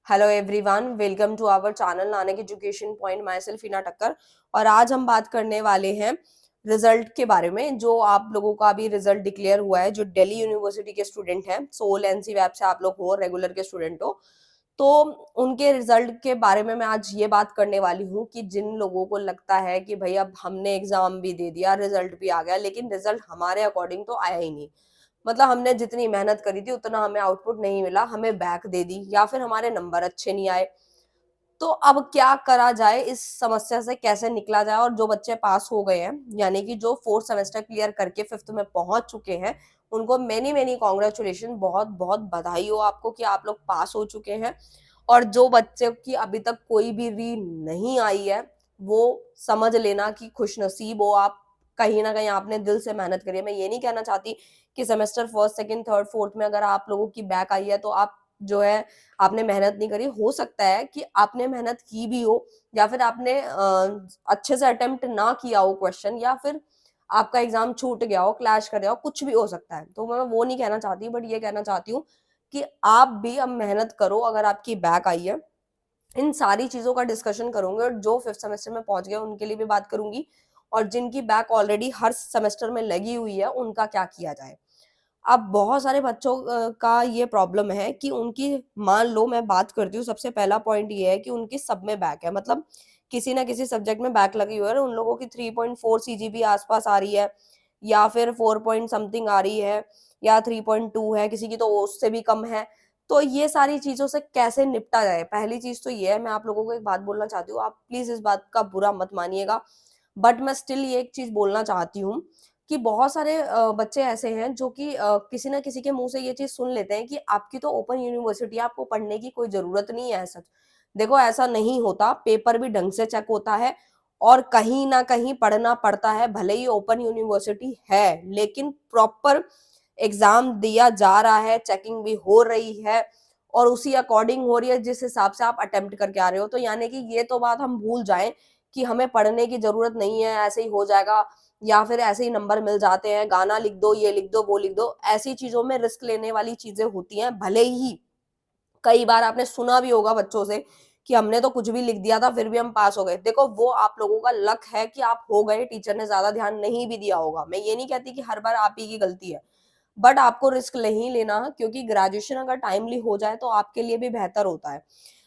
Hello everyone, welcome to our channel Nanak education point. Myself Heena Thakkar. और आज हम बात करने वाले हैं रिजल्ट के बारे में। जो आप लोगों का अभी रिजल्ट डिक्लेयर हुआ है, जो दिल्ली यूनिवर्सिटी के स्टूडेंट हैं, सोल एनसी वेब से आप लोग हो, रेगुलर के स्टूडेंट हो, तो उनके रिजल्ट के बारे में मैं आज ये बात करने वाली हूँ कि जिन लोगों को लगता है कि भाई अब हमने एग्जाम भी दे दिया, रिजल्ट भी आ गया, लेकिन रिजल्ट हमारे अकॉर्डिंग तो आया ही नहीं। मतलब हमने जितनी मेहनत करी थी उतना हमें आउटपुट नहीं मिला, हमें बैक दे दी या फिर हमारे नंबर अच्छे नहीं आए। तो अब क्या करा जाए, इस समस्या से कैसे निकला जाए? और जो बच्चे पास हो गए हैं, यानी कि जो फोर्थ सेमेस्टर क्लियर करके फिफ्थ में पहुंच चुके हैं, उनको मेनी मेनी कॉन्ग्रेचुलेशन, बहुत बहुत बधाई हो आपको कि आप लोग पास हो चुके हैं। और जो बच्चे की अभी तक कोई भी री नहीं आई है, वो समझ लेना कि खुश नसीब हो आप। कहीं ना कहीं आपने दिल से मेहनत करी है। मैं ये नहीं कहना चाहती कि semester first second third fourth में अगर आप लोगों की बैक आई है तो आप जो है आपने मेहनत नहीं करी। हो सकता है कि आपने मेहनत की भी हो, या फिर आपने अच्छे से अटेम्प्ट ना किया हो क्वेश्चन, या फिर आपका एग्जाम छूट गया हो, क्लैश कर गया हो, कुछ भी हो सकता है। तो मैं वो नहीं कहना चाहती, बट ये कहना चाहती हूँ कि आप भी अब मेहनत करो। अगर आपकी बैक आई है, इन सारी चीजों का डिस्कशन करूंगे, और जो फिफ्थ सेमेस्टर में पहुंच गए उनके लिए भी बात करूंगी, और जिनकी बैक ऑलरेडी हर सेमेस्टर में लगी हुई है उनका क्या किया जाए। अब बहुत सारे बच्चों का ये प्रॉब्लम है कि उनकी, मान लो मैं बात करती हूँ, सबसे पहला पॉइंट ये है कि उनकी सब में बैक है। मतलब किसी ना किसी सब्जेक्ट में बैक लगी हुई है, और उन लोगों की 3.4 सीजीपी आसपास आ रही है, या फिर 4 पॉइंट समथिंग आ रही है, या 3.2 है, किसी की तो उससे भी कम है। तो ये सारी चीजों से कैसे निपटा जाए? पहली चीज तो ये है, मैं आप लोगों को एक बात बोलना चाहती हूँ, आप प्लीज इस बात का बुरा मत मानिएगा, बट मैं स्टिल ये एक चीज बोलना चाहती हूँ कि बहुत सारे बच्चे ऐसे हैं जो कि किसी ना किसी के मुंह से ये चीज सुन लेते हैं कि आपकी तो ओपन यूनिवर्सिटी है, आपको पढ़ने की कोई जरूरत नहीं है। सच देखो, ऐसा नहीं होता। पेपर भी ढंग से चेक होता है, और कहीं ना कहीं पढ़ना पड़ता है। भले ही ओपन यूनिवर्सिटी है, लेकिन प्रॉपर एग्जाम दिया जा रहा है, चेकिंग भी हो रही है, और उसी अकॉर्डिंग हो रही है जिस हिसाब से आप अटेम्प्ट करके आ रहे हो। तो यानी कि ये तो बात हम भूल जाएं कि हमें पढ़ने की जरूरत नहीं है, ऐसे ही हो जाएगा, या फिर ऐसे ही नंबर मिल जाते हैं, गाना लिख दो, ये लिख दो, वो लिख दो। ऐसी चीजों में रिस्क लेने वाली चीजें होती हैं। भले ही कई बार आपने सुना भी होगा बच्चों से कि हमने तो कुछ भी लिख दिया था फिर भी हम पास हो गए। देखो, वो आप लोगों का लक है कि आप हो गए, टीचर ने ज्यादा ध्यान नहीं भी दिया होगा। मैं ये नहीं कहती कि हर बार आप ही की गलती है, बट आपको रिस्क नहीं लेना, क्योंकि ग्रेजुएशन अगर टाइमली हो जाए तो आपके लिए भी बेहतर होता है।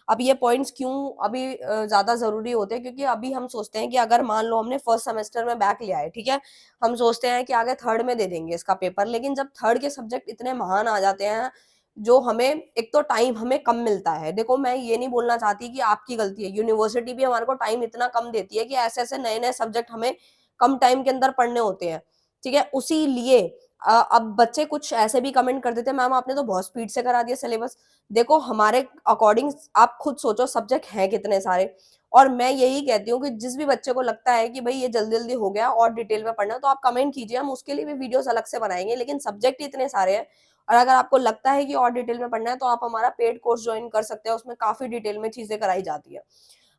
अब ये पॉइंट्स क्यों अभी ज्यादा जरूरी होते हैं, क्योंकि अभी हम सोचते हैं कि अगर मान लो हमने फर्स्ट सेमेस्टर में बैक लिया है, ठीक है, हम सोचते हैं कि आगे थर्ड में दे देंगे इसका पेपर। लेकिन जब थर्ड के सब्जेक्ट इतने महान आ जाते हैं, जो हमें, एक तो टाइम हमें कम मिलता है। देखो, मैं ये नहीं बोलना चाहती कि आपकी गलती है, यूनिवर्सिटी भी हमारे को टाइम इतना कम देती है कि ऐसे ऐसे नए नए सब्जेक्ट हमें कम टाइम के अंदर पढ़ने होते हैं। ठीक है, उसी लिए अब बच्चे कुछ ऐसे भी कमेंट कर देते हैं, मैम आपने तो बहुत स्पीड से करा दिया सिलेबस। देखो, हमारे अकॉर्डिंग आप खुद सोचो, सब्जेक्ट हैं कितने सारे। और मैं यही कहती हूँ कि जिस भी बच्चे को लगता है कि भाई ये जल्दी जल्दी हो गया और डिटेल में पढ़ना, तो आप कमेंट कीजिए, हम उसके लिए भी वीडियोस अलग से बनाएंगे। लेकिन सब्जेक्ट ही इतने सारे हैं, और अगर आपको लगता है कि और डिटेल में पढ़ना है तो आप हमारा पेड कोर्स ज्वाइन कर सकते हैं, उसमें काफी डिटेल में चीजें कराई जाती है।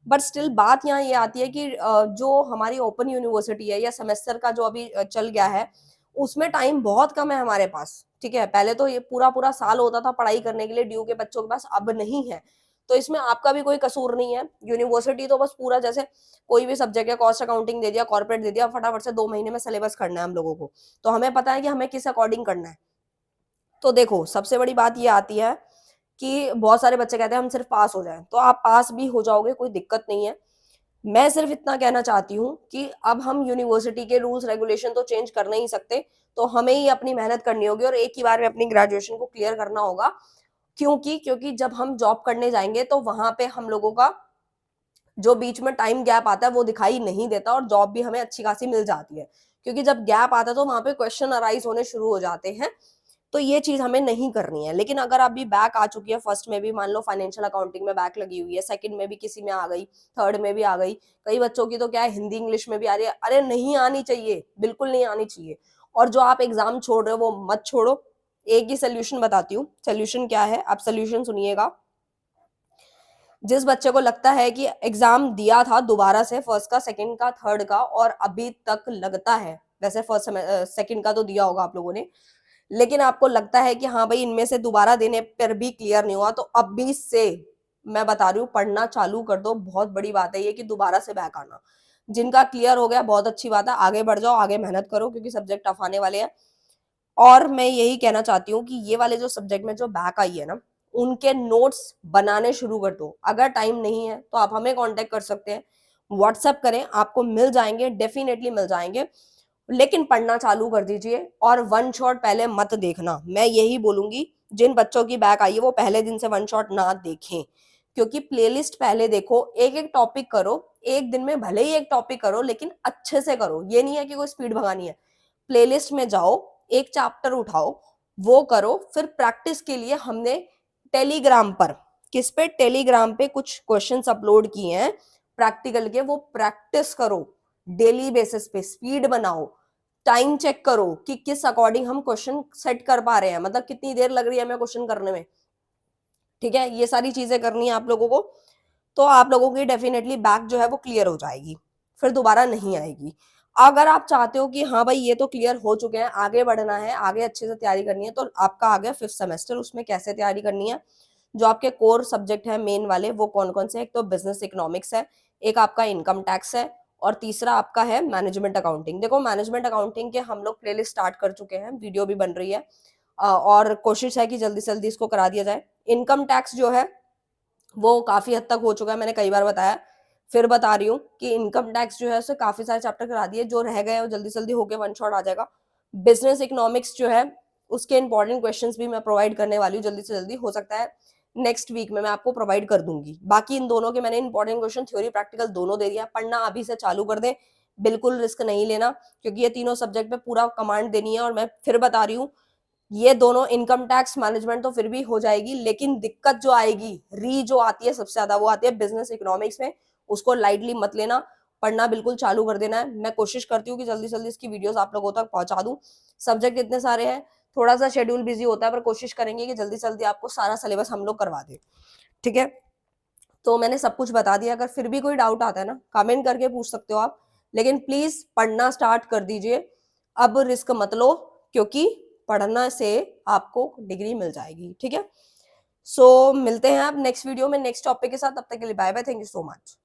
बट स्टिल बात यहाँ ये आती है कि जो हमारी ओपन यूनिवर्सिटी है, या सेमेस्टर का जो अभी चल गया है, उसमें टाइम बहुत कम है हमारे पास। ठीक है, पहले तो ये पूरा पूरा साल होता था पढ़ाई करने के लिए ड्यू के बच्चों के पास, अब नहीं है। तो इसमें आपका भी कोई कसूर नहीं है। यूनिवर्सिटी तो बस पूरा, जैसे कोई भी सब्जेक्ट है, कॉस्ट अकाउंटिंग दे दिया, कॉर्पोरेट दे दिया, फटाफट से 2 महीने में सिलेबस करना है हम लोगों को। तो हमें पता है कि हमें किस अकॉर्डिंग करना है। तो देखो, सबसे बड़ी बात ये आती है कि बहुत सारे बच्चे कहते हैं हम सिर्फ पास हो जाएं, तो आप पास भी हो जाओगे, कोई दिक्कत नहीं है। मैं सिर्फ इतना कहना चाहती हूँ कि अब हम यूनिवर्सिटी के रूल्स रेगुलेशन तो चेंज कर नहीं सकते, तो हमें ही अपनी मेहनत करनी होगी, और एक ही बार में अपनी ग्रेजुएशन को क्लियर करना होगा। क्योंकि जब हम जॉब करने जाएंगे तो वहां पे हम लोगों का जो बीच में टाइम गैप आता है वो दिखाई नहीं देता, और जॉब भी हमें अच्छी खासी मिल जाती है। क्योंकि जब गैप आता है तो वहां पे क्वेश्चन अराइज होने शुरू हो जाते हैं। तो ये चीज हमें नहीं करनी है। लेकिन अगर अभी बैक आ चुकी है, फर्स्ट में भी मान लो फाइनेंशियल अकाउंटिंग में बैक लगी हुई है, सेकंड में भी किसी में आ गई, थर्ड में भी आ गई, कई बच्चों की तो क्या है, हिंदी इंग्लिश में भी आ रही है। अरे नहीं आनी चाहिए, बिल्कुल नहीं आनी चाहिए। और जो आप एग्जाम छोड़ रहे हो वो मत छोड़ो। एक ही सोल्यूशन बताती हूँ। सोल्यूशन क्या है, आप सोल्यूशन सुनिएगा। जिस बच्चे को लगता है कि एग्जाम दिया था दोबारा से, फर्स्ट का, सेकंड का, थर्ड का, और अभी तक लगता है, वैसे फर्स्ट सेकंड का तो दिया होगा आप लोगों ने, लेकिन आपको लगता है कि हाँ भाई इनमें से दोबारा देने पर भी क्लियर नहीं हुआ, तो अभी से मैं बता रही हूँ पढ़ना चालू कर दो, बहुत बड़ी बात है ये कि दोबारा से बैक आना। जिनका क्लियर हो गया बहुत अच्छी बात है, आगे बढ़ जाओ, आगे मेहनत करो क्योंकि सब्जेक्ट टफ आने वाले हैं। और मैं यही कहना चाहती हूँ कि ये वाले जो सब्जेक्ट में जो बैक आई है ना, उनके नोट्स बनाने शुरू कर दो। अगर टाइम नहीं है तो आप हमें कांटेक्ट कर सकते हैं, व्हाट्सएप करें, आपको मिल जाएंगे, डेफिनेटली मिल जाएंगे। लेकिन पढ़ना चालू कर दीजिए और वन शॉट पहले मत देखना, मैं यही बोलूंगी। जिन बच्चों की बैक आई है वो पहले दिन से वन शॉट ना देखें, क्योंकि प्लेलिस्ट पहले देखो, एक एक टॉपिक करो, एक दिन में भले ही एक टॉपिक करो लेकिन अच्छे से करो। ये नहीं है कि कोई स्पीड भगानी है, प्लेलिस्ट में जाओ, एक चैप्टर उठाओ, वो करो। फिर प्रैक्टिस के लिए हमने टेलीग्राम पर, किस पे, टेलीग्राम पे कुछ क्वेश्चंस अपलोड किए हैं प्रैक्टिकल के, वो प्रैक्टिस करो डेली बेसिस पे, स्पीड बनाओ, टाइम चेक करो कि किस अकॉर्डिंग हम क्वेश्चन सेट कर पा रहे हैं, मतलब कितनी देर लग रही है हमें क्वेश्चन करने में। ठीक है, ये सारी चीजें करनी है आप लोगों को, तो आप लोगों की डेफिनेटली बैक जो है वो क्लियर हो जाएगी, फिर दोबारा नहीं आएगी। अगर आप चाहते हो कि हाँ भाई ये तो क्लियर हो चुके हैं, आगे बढ़ना है, आगे अच्छे से तैयारी करनी है, तो आपका आ गया 5th सेमेस्टर। उसमें कैसे तैयारी करनी है, जो आपके कोर सब्जेक्ट है मेन वाले, वो कौन कौन से, एक तो बिजनेस इकोनॉमिक्स है, एक आपका इनकम टैक्स है, और तीसरा आपका है मैनेजमेंट अकाउंटिंग। देखो मैनेजमेंट अकाउंटिंग के हम लोग प्लेलिस्ट स्टार्ट कर चुके हैं, वीडियो भी बन रही है, और कोशिश है कि जल्दी से जल्दी इसको करा दिया जाए। इनकम टैक्स जो है वो काफी हद तक हो चुका है, मैंने कई बार बताया, फिर बता रही हूँ कि इनकम टैक्स जो है उसे काफी सारे चैप्टर करा दिए, जो रह गए वो जल्दी जल्दी होके वन शॉट आ जाएगा। बिजनेस इकोनॉमिक्स जो है उसके इंपॉर्टेंट क्वेश्चंस भी मैं प्रोवाइड करने वाली हूँ जल्दी से जल्दी, हो सकता है नेक्स्ट वीक में मैं आपको प्रोवाइड कर दूंगी। बाकी इन दोनों के मैंने इंपॉर्टेंट क्वेश्चन थ्योरी प्रैक्टिकल दोनों दे दिया, पढ़ना अभी से चालू कर दें, बिल्कुल रिस्क नहीं लेना, क्योंकि ये तीनों सब्जेक्ट पे पूरा कमांड देनी है। और मैं फिर बता रही हूँ, ये दोनों इनकम टैक्स मैनेजमेंट तो फिर भी हो जाएगी, लेकिन दिक्कत जो आएगी, री जो आती है सबसे ज्यादा, वो आती है बिजनेस इकोनॉमिक्स में। उसको लाइटली मत लेना, पढ़ना बिल्कुल चालू कर देना है। मैं कोशिश करती हूँ कि जल्दी जल्दी इसकी वीडियोस आप लोगों तक पहुंचा दूं। सब्जेक्ट इतने सारे हैं, थोड़ा सा शेड्यूल बिजी होता है, पर कोशिश करेंगे कि जल्दी जल्दी आपको सारा सिलेबस हम लोग करवा दें। ठीक है, तो मैंने सब कुछ बता दिया। अगर फिर भी कोई डाउट आता है ना, कमेंट करके पूछ सकते हो आप, लेकिन प्लीज पढ़ना स्टार्ट कर दीजिए, अब रिस्क मत लो, क्योंकि पढ़ना से आपको डिग्री मिल जाएगी। ठीक है, सो मिलते हैं आप नेक्स्ट वीडियो में नेक्स्ट टॉपिक के साथ, तब तक के लिए bye bye, thank you so much.